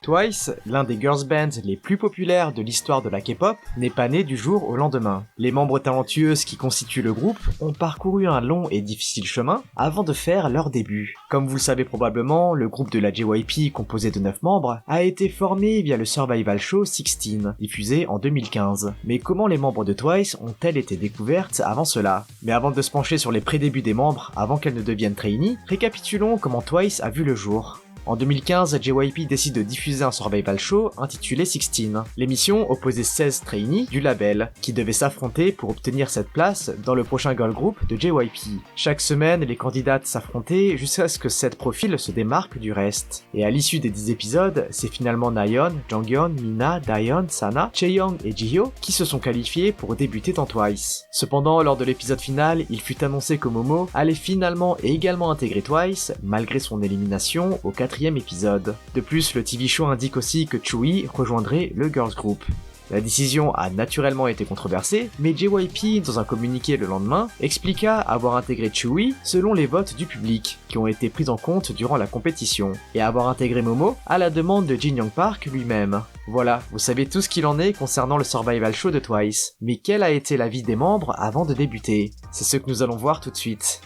Twice, l'un des girls bands les plus populaires de l'histoire de la K-pop, n'est pas né du jour au lendemain. Les membres talentueuses qui constituent le groupe ont parcouru un long et difficile chemin avant de faire leur début. Comme vous le savez probablement, le groupe de la JYP, composé de 9 membres, a été formé via le survival show 16, diffusé en 2015. Mais comment les membres de Twice ont-elles été découvertes avant cela? Mais avant de se pencher sur les prédébuts des membres, avant qu'elles ne deviennent trainees, récapitulons comment Twice a vu le jour. En 2015, JYP décide de diffuser un survival show intitulé 16. L'émission opposait 16 trainees du label, qui devaient s'affronter pour obtenir cette place dans le prochain girl group de JYP. Chaque semaine, les candidates s'affrontaient jusqu'à ce que 7 profils se démarquent du reste. Et à l'issue des 10 épisodes, c'est finalement Nayeon, Jonghyun, Mina, Daeyeon, Sana, Chaeyoung et Jihyo qui se sont qualifiés pour débuter dans Twice. Cependant, lors de l'épisode final, il fut annoncé que Momo allait finalement et également intégrer Twice, malgré son élimination au 4e épisode. De plus, le TV show indique aussi que Choi rejoindrait le girls group. La décision a naturellement été controversée, mais JYP, dans un communiqué le lendemain, expliqua avoir intégré Choi selon les votes du public, qui ont été pris en compte durant la compétition, et avoir intégré Momo à la demande de Jin Young Park lui-même. Voilà, vous savez tout ce qu'il en est concernant le survival show de Twice. Mais quel a été l'avis des membres avant de débuter? C'est ce que nous allons voir tout de suite.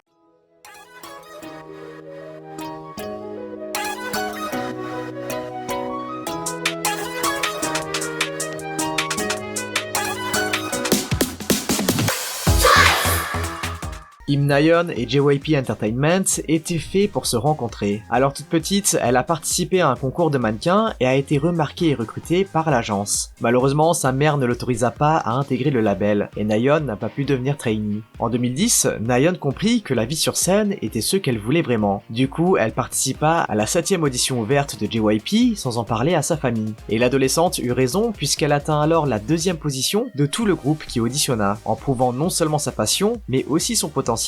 Im Nayeon et JYP Entertainment étaient faits pour se rencontrer. Alors toute petite, elle a participé à un concours de mannequins et a été remarquée et recrutée par l'agence. Malheureusement, sa mère ne l'autorisa pas à intégrer le label, et Nayeon n'a pas pu devenir trainee. En 2010, Nayeon comprit que la vie sur scène était ce qu'elle voulait vraiment. Du coup, elle participa à la 7e audition ouverte de JYP sans en parler à sa famille. Et l'adolescente eut raison puisqu'elle atteint alors la 2e position de tout le groupe qui auditionna, en prouvant non seulement sa passion, mais aussi son potentiel.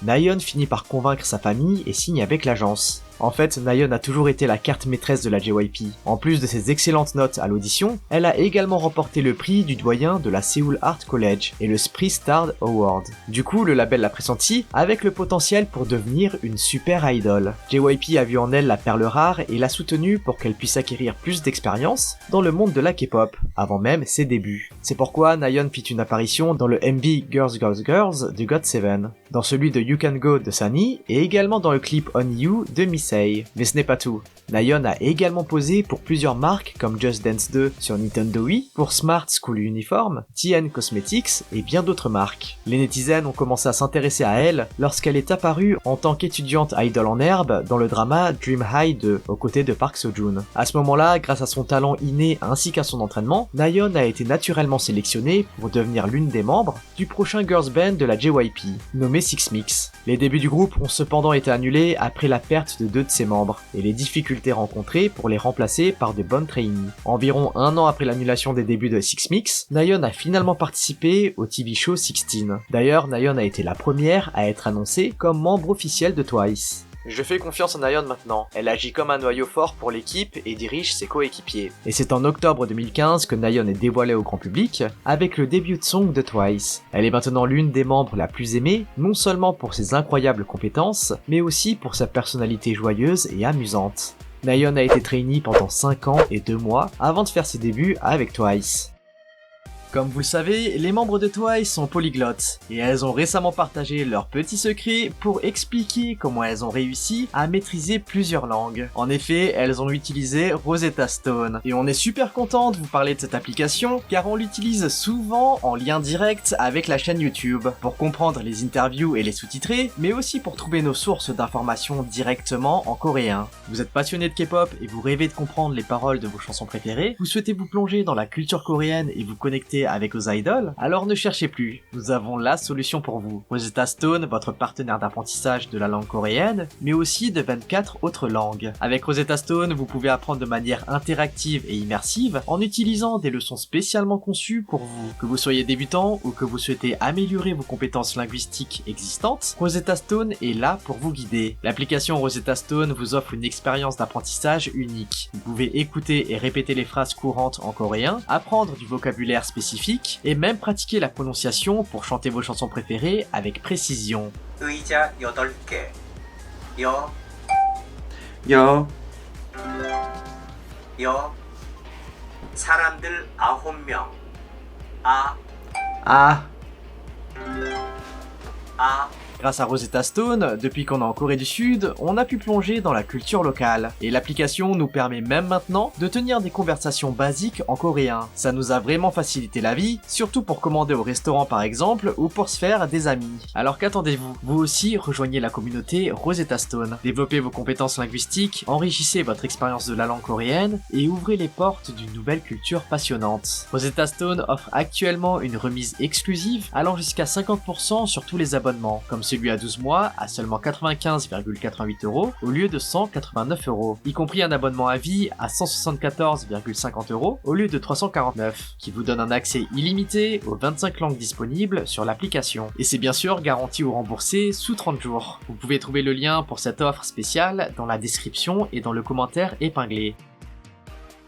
Nayeon finit par convaincre sa famille et signe avec l'agence. En fait, Nayeon a toujours été la carte maîtresse de la JYP. En plus de ses excellentes notes à l'audition, elle a également remporté le prix du doyen de la Seoul Art College et le Spree Star Award. Du coup, le label l'a pressenti avec le potentiel pour devenir une super idol. JYP a vu en elle la perle rare et l'a soutenue pour qu'elle puisse acquérir plus d'expérience dans le monde de la K-pop, avant même ses débuts. C'est pourquoi Nayeon fit une apparition dans le MV Girls Girls Girls de GOT7, dans celui de You Can Go de Sunny et également dans le clip On You de Missy. Mais ce n'est pas tout. Nayeon a également posé pour plusieurs marques comme Just Dance 2 sur Nintendo Wii, pour Smart School Uniform, TN Cosmetics et bien d'autres marques. Les netizens ont commencé à s'intéresser à elle lorsqu'elle est apparue en tant qu'étudiante idol en herbe dans le drama Dream High 2 aux côtés de Park Seo-joon. À ce moment-là, grâce à son talent inné ainsi qu'à son entraînement, Nayeon a été naturellement sélectionnée pour devenir l'une des membres du prochain girls band de la JYP, nommé Six Mix. Les débuts du groupe ont cependant été annulés après la perte de 2 de ses membres et les difficultés rencontrées pour les remplacer par de bonnes trainees. Environ un an après l'annulation des débuts de Six Mix, Nayeon a finalement participé au TV show 16. D'ailleurs, Nayeon a été la première à être annoncée comme membre officiel de Twice. Je fais confiance à Nayeon maintenant. Elle agit comme un noyau fort pour l'équipe et dirige ses coéquipiers. Et c'est en octobre 2015 que Nayeon est dévoilée au grand public avec le debut song de Twice. Elle est maintenant l'une des membres la plus aimée, non seulement pour ses incroyables compétences, mais aussi pour sa personnalité joyeuse et amusante. Nayeon a été trainee pendant 5 ans et 2 mois avant de faire ses débuts avec Twice. Comme vous le savez, les membres de Twice sont polyglottes, et elles ont récemment partagé leurs petits secrets pour expliquer comment elles ont réussi à maîtriser plusieurs langues. En effet, elles ont utilisé Rosetta Stone, et on est super content de vous parler de cette application, car on l'utilise souvent en lien direct avec la chaîne YouTube, pour comprendre les interviews et les sous-titrés, mais aussi pour trouver nos sources d'informations directement en coréen. Vous êtes passionné de K-pop et vous rêvez de comprendre les paroles de vos chansons préférées, vous souhaitez vous plonger dans la culture coréenne et vous connecter avec vos idoles, alors ne cherchez plus, nous avons la solution pour vous. Rosetta Stone, votre partenaire d'apprentissage de la langue coréenne, mais aussi de 24 autres langues. Avec Rosetta Stone, vous pouvez apprendre de manière interactive et immersive en utilisant des leçons spécialement conçues pour vous. Que vous soyez débutant ou que vous souhaitez améliorer vos compétences linguistiques existantes, Rosetta Stone est là pour vous guider. L'application Rosetta Stone vous offre une expérience d'apprentissage unique. Vous pouvez écouter et répéter les phrases courantes en coréen, apprendre du vocabulaire spécifique et même pratiquer la prononciation pour chanter vos chansons préférées avec précision. 의자 8개. 여. 여. 여 사람들 9명 Ah. 아 Grâce à Rosetta Stone, depuis qu'on est en Corée du Sud, on a pu plonger dans la culture locale. Et l'application nous permet même maintenant de tenir des conversations basiques en coréen. Ça nous a vraiment facilité la vie, surtout pour commander au restaurant par exemple, ou pour se faire des amis. Alors qu'attendez-vous? Vous aussi rejoignez la communauté Rosetta Stone. Développez vos compétences linguistiques, enrichissez votre expérience de la langue coréenne, et ouvrez les portes d'une nouvelle culture passionnante. Rosetta Stone offre actuellement une remise exclusive allant jusqu'à 50% sur tous les abonnements, comme celui à 12 mois à seulement 95,88 € au lieu de 189 €, y compris un abonnement à vie à 174,50 € au lieu de 349, qui vous donne un accès illimité aux 25 langues disponibles sur l'application. Et c'est bien sûr garanti ou remboursé sous 30 jours. Vous pouvez trouver le lien pour cette offre spéciale dans la description et dans le commentaire épinglé.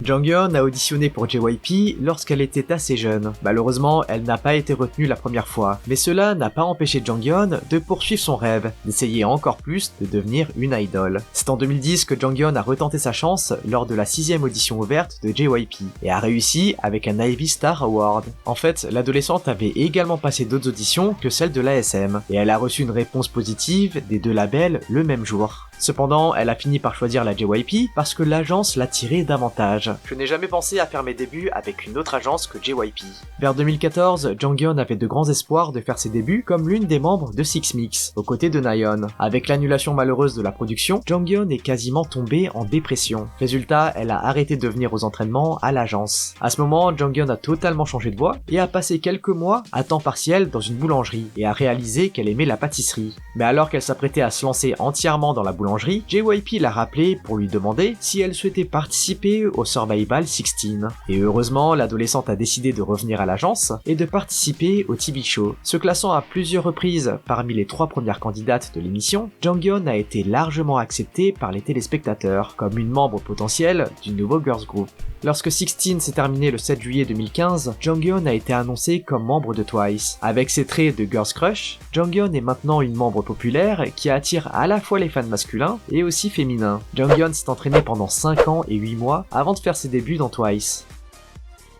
Jonghyun a auditionné pour JYP lorsqu'elle était assez jeune. Malheureusement, elle n'a pas été retenue la première fois, mais cela n'a pas empêché Jonghyun de poursuivre son rêve, d'essayer encore plus de devenir une idole. C'est en 2010 que Jonghyun a retenté sa chance lors de la 6ème audition ouverte de JYP, et a réussi avec un Ivy Star Award. En fait, l'adolescente avait également passé d'autres auditions que celle de l'ASM, et elle a reçu une réponse positive des deux labels le même jour. Cependant, elle a fini par choisir la JYP parce que l'agence l'attirait davantage. Je n'ai jamais pensé à faire mes débuts avec une autre agence que JYP. Vers 2014, Jonghyun avait de grands espoirs de faire ses débuts comme l'une des membres de Six Mix, aux côtés de Nayeon. Avec l'annulation malheureuse de la production, Jonghyun est quasiment tombée en dépression. Résultat, elle a arrêté de venir aux entraînements à l'agence. À ce moment, Jonghyun a totalement changé de voie et a passé quelques mois à temps partiel dans une boulangerie et a réalisé qu'elle aimait la pâtisserie. Mais alors qu'elle s'apprêtait à se lancer entièrement dans la boulangerie, JYP l'a rappelé pour lui demander si elle souhaitait participer au Survival 16. Et heureusement, l'adolescente a décidé de revenir à l'agence et de participer au TV show. Se classant à plusieurs reprises parmi les 3 premières candidates de l'émission, Jonghyun a été largement acceptée par les téléspectateurs comme une membre potentielle du nouveau girls group. Lorsque 16 s'est terminé le 7 juillet 2015, Jonghyun a été annoncé comme membre de Twice. Avec ses traits de girls crush, Jonghyun est maintenant une membre populaire qui attire à la fois les fans masculins et aussi féminins. Jonghyun s'est entraîné pendant 5 ans et 8 mois avant de faire ses débuts dans Twice.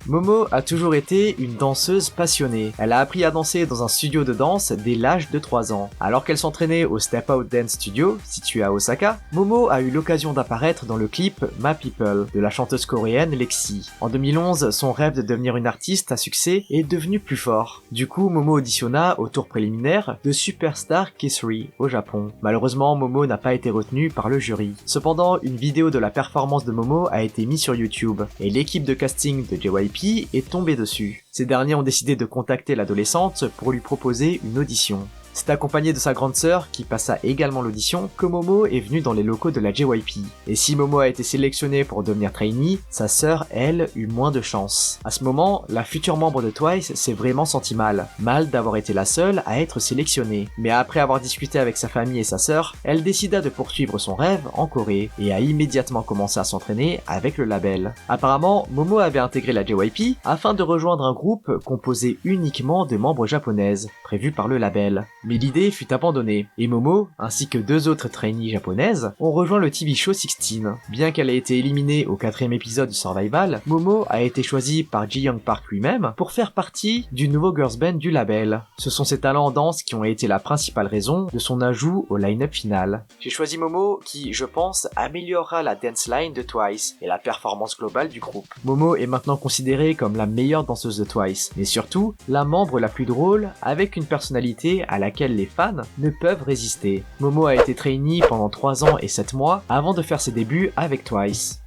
Momo a toujours été une danseuse passionnée. Elle a appris à danser dans un studio de danse dès l'âge de 3 ans. Alors qu'elle s'entraînait au Step Out Dance Studio, situé à Osaka, Momo a eu l'occasion d'apparaître dans le clip My People de la chanteuse coréenne Lexi. En 2011, son rêve de devenir une artiste à succès est devenu plus fort. Du coup, Momo auditionna au tour préliminaire de Superstar K3 au Japon. Malheureusement, Momo n'a pas été retenue par le jury. Cependant, une vidéo de la performance de Momo a été mise sur YouTube, et l'équipe de casting de JYP est tombé dessus. Ces derniers ont décidé de contacter l'adolescente pour lui proposer une audition. C'est accompagné de sa grande sœur, qui passa également l'audition, que Momo est venue dans les locaux de la JYP. Et si Momo a été sélectionnée pour devenir trainee, sa sœur, elle, eut moins de chance. À ce moment, la future membre de Twice s'est vraiment sentie mal d'avoir été la seule à être sélectionnée. Mais après avoir discuté avec sa famille et sa sœur, elle décida de poursuivre son rêve en Corée, et a immédiatement commencé à s'entraîner avec le label. Apparemment, Momo avait intégré la JYP afin de rejoindre un groupe composé uniquement de membres japonaises, prévu par le label. Mais l'idée fut abandonnée, et Momo, ainsi que 2 autres trainees japonaises, ont rejoint le TV show 16. Bien qu'elle ait été éliminée au 4ème épisode du Survival, Momo a été choisie par Ji-young Park lui-même pour faire partie du nouveau girls band du label. Ce sont ses talents en danse qui ont été la principale raison de son ajout au line-up final. J'ai choisi Momo qui, je pense, améliorera la dance line de Twice et la performance globale du groupe. Momo est maintenant considérée comme la meilleure danseuse de Twice, mais surtout, la membre la plus drôle avec une personnalité à laquelle les fans ne peuvent résister. Momo a été trainee pendant 3 ans et 7 mois avant de faire ses débuts avec Twice.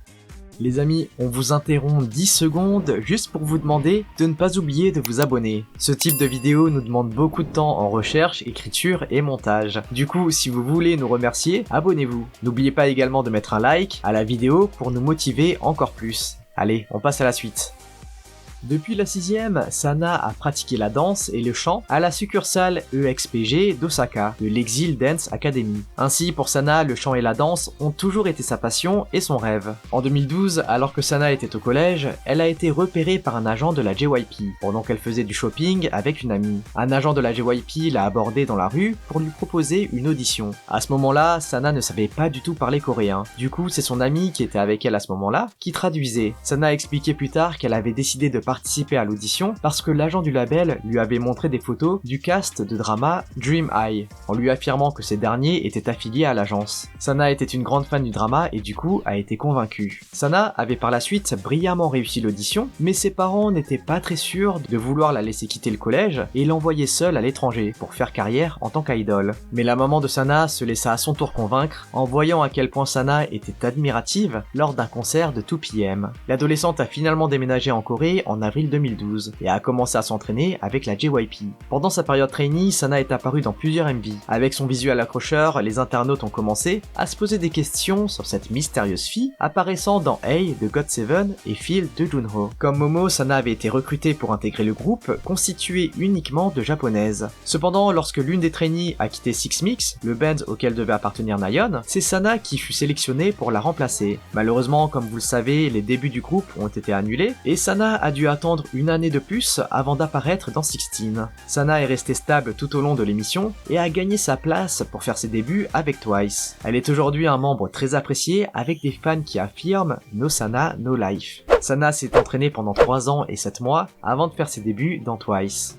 Les amis, on vous interrompt 10 secondes juste pour vous demander de ne pas oublier de vous abonner. Ce type de vidéo nous demande beaucoup de temps en recherche, écriture et montage. Du coup, si vous voulez nous remercier, abonnez-vous. N'oubliez pas également de mettre un like à la vidéo pour nous motiver encore plus. Allez, on passe à la suite. Depuis la 6ème, Sana a pratiqué la danse et le chant à la succursale EXPG d'Osaka, de l'Exil Dance Academy. Ainsi, pour Sana, le chant et la danse ont toujours été sa passion et son rêve. En 2012, alors que Sana était au collège, elle a été repérée par un agent de la JYP, pendant qu'elle faisait du shopping avec une amie. Un agent de la JYP l'a abordée dans la rue pour lui proposer une audition. À ce moment-là, Sana ne savait pas du tout parler coréen. Du coup, c'est son amie qui était avec elle à ce moment-là qui traduisait. Sana a expliqué plus tard qu'elle avait décidé de participer à l'audition parce que l'agent du label lui avait montré des photos du cast de drama Dream High, en lui affirmant que ces derniers étaient affiliés à l'agence. Sana était une grande fan du drama et du coup a été convaincue. Sana avait par la suite brillamment réussi l'audition, mais ses parents n'étaient pas très sûrs de vouloir la laisser quitter le collège et l'envoyer seule à l'étranger pour faire carrière en tant qu'idole. Mais la maman de Sana se laissa à son tour convaincre en voyant à quel point Sana était admirative lors d'un concert de 2PM. L'adolescente a finalement déménagé en Corée en avril 2012 et a commencé à s'entraîner avec la JYP. Pendant sa période trainee, Sana est apparue dans plusieurs MV. Avec son visuel accrocheur, les internautes ont commencé à se poser des questions sur cette mystérieuse fille apparaissant dans A de GOT7 et Feel de Junho. Comme Momo, Sana avait été recrutée pour intégrer le groupe constitué uniquement de japonaises. Cependant, lorsque l'une des trainees a quitté Six Mix, le band auquel devait appartenir Nayeon, c'est Sana qui fut sélectionnée pour la remplacer. Malheureusement, comme vous le savez, les débuts du groupe ont été annulés et Sana a dû attendre une année de plus avant d'apparaître dans 16. Sana est restée stable tout au long de l'émission et a gagné sa place pour faire ses débuts avec Twice. Elle est aujourd'hui un membre très apprécié avec des fans qui affirment No Sana, No Life. Sana s'est entraînée pendant 3 ans et 7 mois avant de faire ses débuts dans Twice.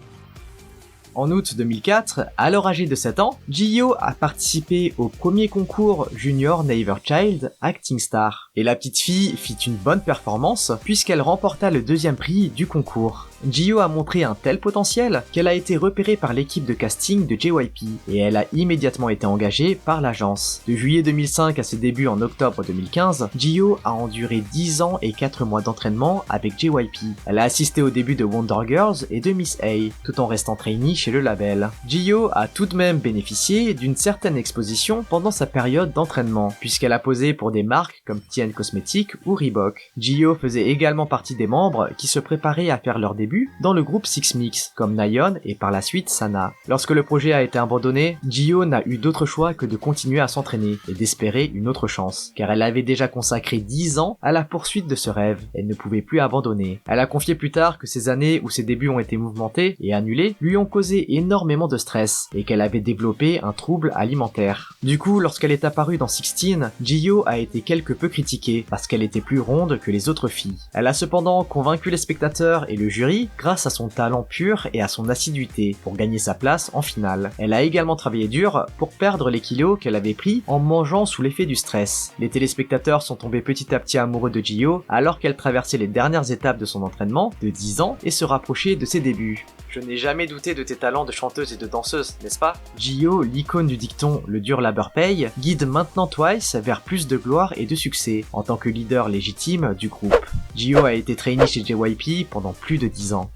En août 2004, alors âgée de 7 ans, Jihyo a participé au premier concours Junior Never Child Acting Star. Et la petite fille fit une bonne performance puisqu'elle remporta le 2e prix du concours. Jihyo a montré un tel potentiel qu'elle a été repérée par l'équipe de casting de JYP et elle a immédiatement été engagée par l'agence. De juillet 2005 à ses débuts en octobre 2015, Jihyo a enduré 10 ans et 4 mois d'entraînement avec JYP. Elle a assisté au début de Wonder Girls et de Miss A, tout en restant trainee chez le label. Jihyo a tout de même bénéficié d'une certaine exposition pendant sa période d'entraînement, puisqu'elle a posé pour des marques comme TN Cosmetics ou Reebok. Jihyo faisait également partie des membres qui se préparaient à faire leur début dans le groupe Six Mix, comme Nayeon et par la suite Sana. Lorsque le projet a été abandonné, Jihyo n'a eu d'autre choix que de continuer à s'entraîner et d'espérer une autre chance, car elle avait déjà consacré 10 ans à la poursuite de ce rêve. Elle ne pouvait plus abandonner. Elle a confié plus tard que ces années où ses débuts ont été mouvementés et annulés lui ont causé énormément de stress et qu'elle avait développé un trouble alimentaire. Du coup, lorsqu'elle est apparue dans 16, Jihyo a été quelque peu critiquée parce qu'elle était plus ronde que les autres filles. Elle a cependant convaincu les spectateurs et le jury grâce à son talent pur et à son assiduité pour gagner sa place en finale. Elle a également travaillé dur pour perdre les kilos qu'elle avait pris en mangeant sous l'effet du stress. Les téléspectateurs sont tombés petit à petit amoureux de Jihyo alors qu'elle traversait les dernières étapes de son entraînement de 10 ans et se rapprochait de ses débuts. Je n'ai jamais douté de tes talents de chanteuse et de danseuse, n'est-ce pas? Jihyo, l'icône du dicton « Le dur labeur paye », guide maintenant Twice vers plus de gloire et de succès, en tant que leader légitime du groupe. Jihyo a été trainee chez JYP pendant plus de 10 ans.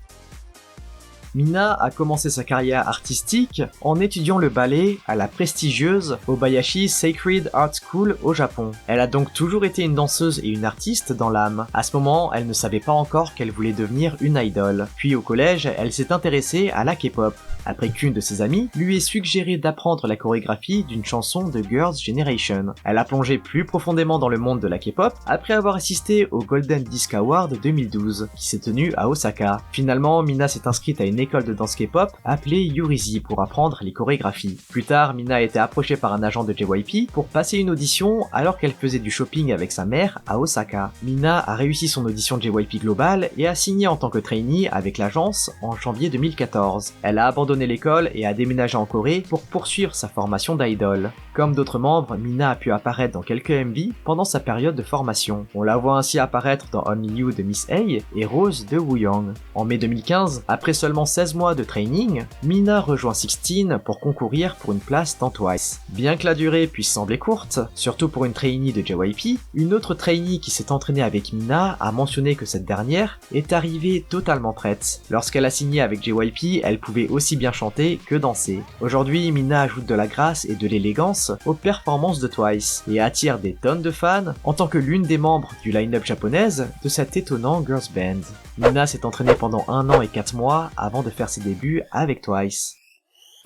Mina a commencé sa carrière artistique en étudiant le ballet à la prestigieuse Obayashi Sacred Art School au Japon. Elle a donc toujours été une danseuse et une artiste dans l'âme. À ce moment, elle ne savait pas encore qu'elle voulait devenir une idole. Puis au collège, elle s'est intéressée à la K-pop, après qu'une de ses amies lui ait suggéré d'apprendre la chorégraphie d'une chanson de Girls' Generation. Elle a plongé plus profondément dans le monde de la K-pop après avoir assisté au Golden Disc Award 2012, qui s'est tenu à Osaka. Finalement, Mina s'est inscrite à une école de danse K-pop appelée Yurizi pour apprendre les chorégraphies. Plus tard, Mina a été approchée par un agent de JYP pour passer une audition alors qu'elle faisait du shopping avec sa mère à Osaka. Mina a réussi son audition JYP Global et a signé en tant que trainee avec l'agence en janvier 2014. Elle a abandonné l'école et a déménagé en Corée pour poursuivre sa formation d'idole. Comme d'autres membres, Mina a pu apparaître dans quelques MV pendant sa période de formation. On la voit ainsi apparaître dans Only You de Miss A et Rose de Wooyoung. En mai 2015, après seulement 16 mois de training, Mina rejoint 16 pour concourir pour une place dans Twice. Bien que la durée puisse sembler courte, surtout pour une trainee de JYP, une autre trainee qui s'est entraînée avec Mina a mentionné que cette dernière est arrivée totalement prête. Lorsqu'elle a signé avec JYP, elle pouvait aussi bien chanter que danser. Aujourd'hui, Mina ajoute de la grâce et de l'élégance aux performances de Twice et attire des tonnes de fans en tant que l'une des membres du line-up japonaise de cet étonnant girls band. Mina s'est entraînée pendant 1 an et 4 mois avant de faire ses débuts avec Twice.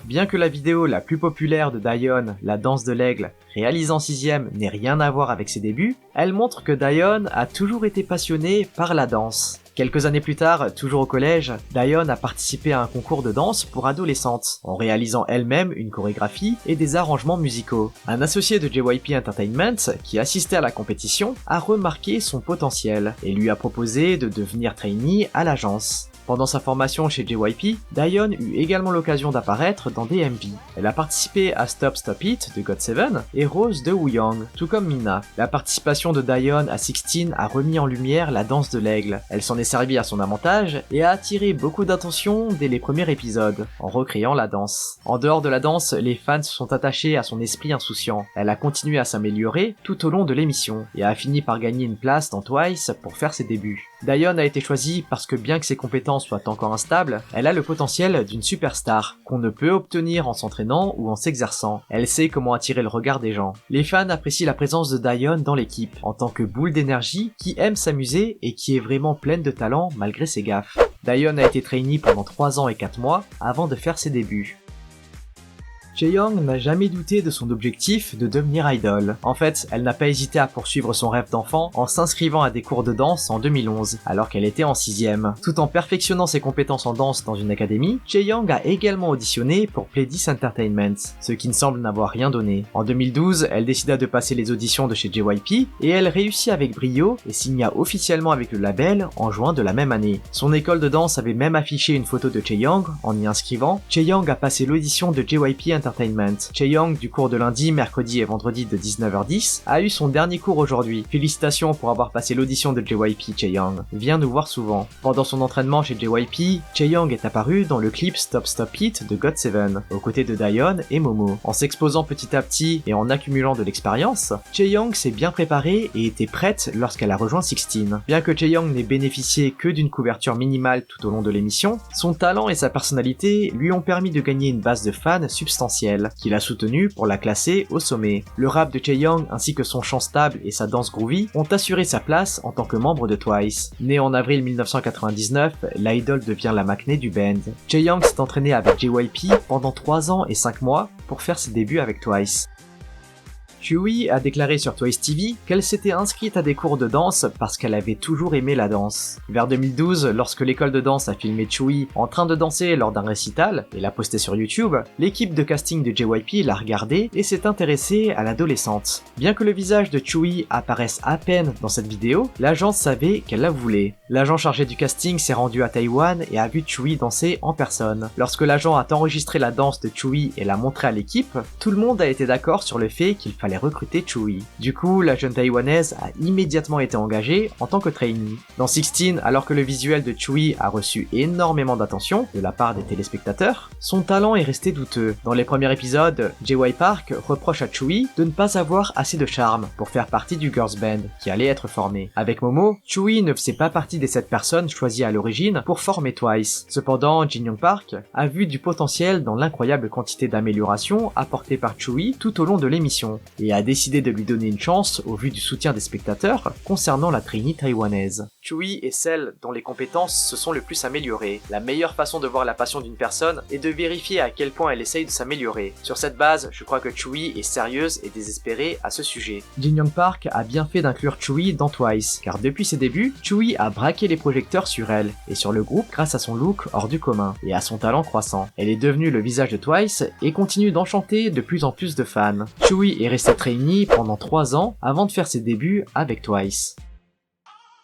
Bien que la vidéo la plus populaire de Dayeon, la danse de l'aigle, réalisée en 6ème, n'ait rien à voir avec ses débuts, elle montre que Dayeon a toujours été passionnée par la danse. Quelques années plus tard, toujours au collège, Dayeon a participé à un concours de danse pour adolescentes, en réalisant elle-même une chorégraphie et des arrangements musicaux. Un associé de JYP Entertainment, qui assistait à la compétition, a remarqué son potentiel et lui a proposé de devenir trainee à l'agence. Pendant sa formation chez JYP, Dayeon eut également l'occasion d'apparaître dans des MV. Elle a participé à Stop Stop It de GOT7 et Rose de Wooyoung, tout comme Mina. La participation de Dayeon à 16 a remis en lumière la danse de l'aigle. Elle s'en est servie à son avantage et a attiré beaucoup d'attention dès les premiers épisodes, en recréant la danse. En dehors de la danse, les fans se sont attachés à son esprit insouciant. Elle a continué à s'améliorer tout au long de l'émission et a fini par gagner une place dans Twice pour faire ses débuts. Dayeon a été choisie parce que bien que ses compétences soient encore instables, elle a le potentiel d'une superstar, qu'on ne peut obtenir en s'entraînant ou en s'exerçant. Elle sait comment attirer le regard des gens. Les fans apprécient la présence de Dayeon dans l'équipe, en tant que boule d'énergie qui aime s'amuser et qui est vraiment pleine de talent malgré ses gaffes. Dayeon a été trainee pendant 3 ans et 4 mois avant de faire ses débuts. Chaeyoung n'a jamais douté de son objectif de devenir idol. En fait, elle n'a pas hésité à poursuivre son rêve d'enfant en s'inscrivant à des cours de danse en 2011, alors qu'elle était en 6ème. Tout en perfectionnant ses compétences en danse dans une académie, Chaeyoung a également auditionné pour Pledis Entertainment, ce qui ne semble n'avoir rien donné. En 2012, elle décida de passer les auditions de chez JYP et elle réussit avec brio et signa officiellement avec le label en juin de la même année. Son école de danse avait même affiché une photo de Chaeyoung en y inscrivant « Chaeyoung a passé l'audition de JYP Entertainment. Chaeyoung, du cours de lundi, mercredi et vendredi de 19h10, a eu son dernier cours aujourd'hui. Félicitations pour avoir passé l'audition de JYP, Chaeyoung. Viens nous voir souvent. Pendant son entraînement chez JYP, Chaeyoung est apparu dans le clip Stop Stop It de GOT7, aux côtés de Dayeon et Momo. En s'exposant petit à petit et en accumulant de l'expérience, Chaeyoung s'est bien préparée et était prête lorsqu'elle a rejoint 16. Bien que Chaeyoung n'ait bénéficié que d'une couverture minimale tout au long de l'émission, son talent et sa personnalité lui ont permis de gagner une base de fans substantielle, qui l'a soutenu pour la classer au sommet. Le rap de Chaeyoung ainsi que son chant stable et sa danse groovy ont assuré sa place en tant que membre de Twice. Née en avril 1999, l'idol devient la maknae du band. Chaeyoung s'est entraînée avec JYP pendant 3 ans et 5 mois pour faire ses débuts avec Twice. Chewie a déclaré sur Twice TV qu'elle s'était inscrite à des cours de danse parce qu'elle avait toujours aimé la danse. Vers 2012, lorsque l'école de danse a filmé Chewie en train de danser lors d'un récital et l'a posté sur YouTube, l'équipe de casting de JYP l'a regardée et s'est intéressée à l'adolescente. Bien que le visage de Chewie apparaisse à peine dans cette vidéo, l'agence savait qu'elle la voulait. L'agent chargé du casting s'est rendu à Taïwan et a vu Chewie danser en personne. Lorsque l'agent a enregistré la danse de Chewie et l'a montré à l'équipe, tout le monde a été d'accord sur le fait qu'il fallait recruter Chewie. Du coup, la jeune taïwanaise a immédiatement été engagée en tant que trainee. Dans 16, alors que le visuel de Chewie a reçu énormément d'attention de la part des téléspectateurs, son talent est resté douteux. Dans les premiers épisodes, Jay Park reproche à Chewie de ne pas avoir assez de charme pour faire partie du girls band qui allait être formé. Avec Momo, Chewie ne faisait pas partie des 7 personnes choisies à l'origine pour former Twice. Cependant, Jin Young Park a vu du potentiel dans l'incroyable quantité d'améliorations apportées par Chewie tout au long de l'émission, et a décidé de lui donner une chance au vu du soutien des spectateurs concernant la trainee taïwanaise. Chewie est celle dont les compétences se sont le plus améliorées. La meilleure façon de voir la passion d'une personne est de vérifier à quel point elle essaye de s'améliorer. Sur cette base, je crois que Chewie est sérieuse et désespérée à ce sujet. Jin Young Park a bien fait d'inclure Chewie dans Twice, car depuis ses débuts, Chewie a braqué les projecteurs sur elle et sur le groupe grâce à son look hors du commun et à son talent croissant. Elle est devenue le visage de Twice et continue d'enchanter de plus en plus de fans. Chewie est restée trainee pendant 3 ans avant de faire ses débuts avec Twice.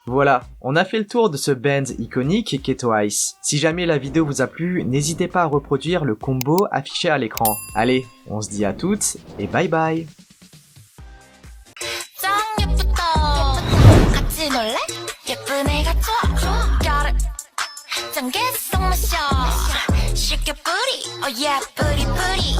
Voilà, on a fait le tour de ce band iconique qu'est Twice. Si jamais la vidéo vous a plu, n'hésitez pas à reproduire le combo affiché à l'écran. Allez, on se dit à toutes et bye bye. 예쁜 애가 좋아 별을 짱 개성 마셔 Oh yeah, booty booty.